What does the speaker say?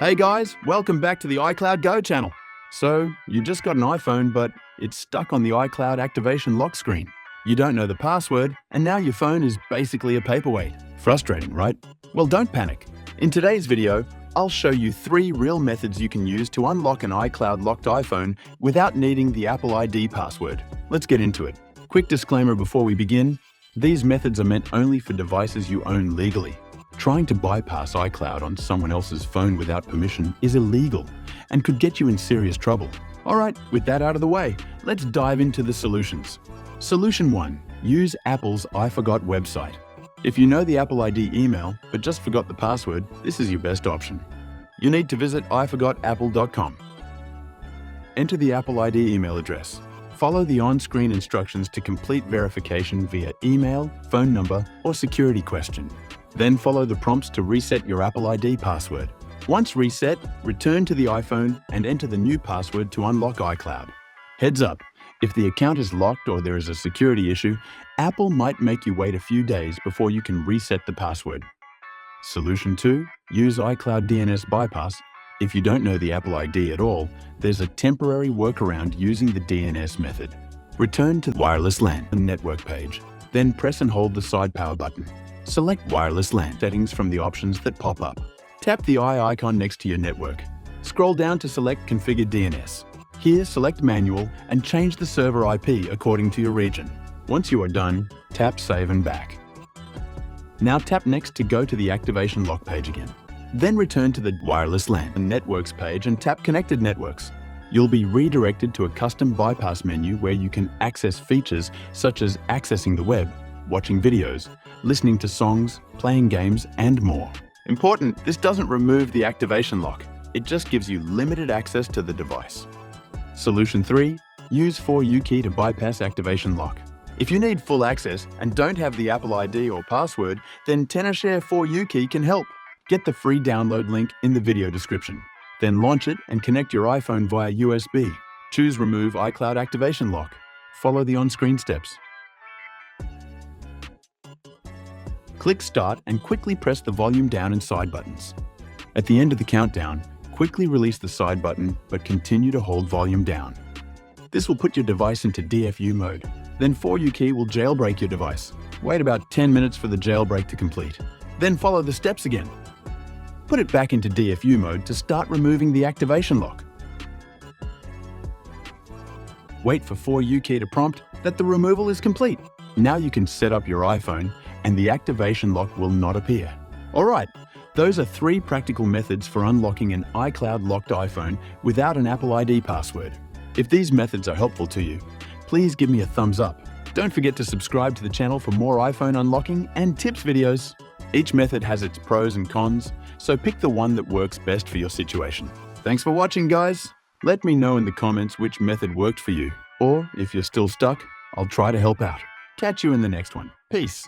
Hey guys, welcome back to the iCloud Go channel. So, you just got an iPhone, but it's stuck on the iCloud activation lock screen. You don't know the password, and now your phone is basically a paperweight. Frustrating, right? Well, don't panic. In today's video, I'll show you 3 real methods you can use to unlock an iCloud-locked iPhone without needing the Apple ID password. Let's get into it. Quick disclaimer before we begin, these methods are meant only for devices you own legally. Trying to bypass iCloud on someone else's phone without permission is illegal and could get you in serious trouble. Alright, with that out of the way, let's dive into the solutions. Solution 1. Use Apple's iForgot website. If you know the Apple ID email but just forgot the password, this is your best option. You need to visit iForgotApple.com. Enter the Apple ID email address. Follow the on-screen instructions to complete verification via email, phone number, or security question. Then follow the prompts to reset your Apple ID password. Once reset, return to the iPhone and enter the new password to unlock iCloud. Heads up, if the account is locked or there is a security issue, Apple might make you wait a few days before you can reset the password. Solution 2. Use iCloud DNS bypass. If you don't know the Apple ID at all, there's a temporary workaround using the DNS method. Return to the wireless LAN network page, then press and hold the side power button. Select wireless LAN settings from the options that pop up. Tap the eye icon next to your network. Scroll down to select Configure DNS. Here, select Manual and change the server IP according to your region. Once you are done, tap Save and Back. Now tap Next to go to the activation lock page again. Then return to the wireless LAN networks page and tap Connected Networks. You'll be redirected to a custom bypass menu where you can access features such as accessing the web, watching videos, listening to songs, playing games, and more. Important, this doesn't remove the activation lock. It just gives you limited access to the device. Solution 3. Use 4U-key to bypass activation lock. If you need full access and don't have the Apple ID or password, then Tenorshare 4U-key can help. Get the free download link in the video description. Then launch it and connect your iPhone via USB. Choose Remove iCloud Activation Lock. Follow the on-screen steps. Click Start and quickly press the volume down and side buttons. At the end of the countdown, quickly release the side button but continue to hold volume down. This will put your device into DFU mode. Then 4U-key will jailbreak your device. Wait about 10 minutes for the jailbreak to complete. Then follow the steps again. Put it back into DFU mode to start removing the activation lock. Wait for 4U-key to prompt that the removal is complete. Now you can set up your iPhone and the activation lock will not appear. Alright, those are 3 practical methods for unlocking an iCloud-locked iPhone without an Apple ID password. If these methods are helpful to you, please give me a thumbs up. Don't forget to subscribe to the channel for more iPhone unlocking and tips videos. Each method has its pros and cons, so pick the one that works best for your situation. Thanks for watching, guys. Let me know in the comments which method worked for you, or if you're still stuck, I'll try to help out. Catch you in the next one. Peace.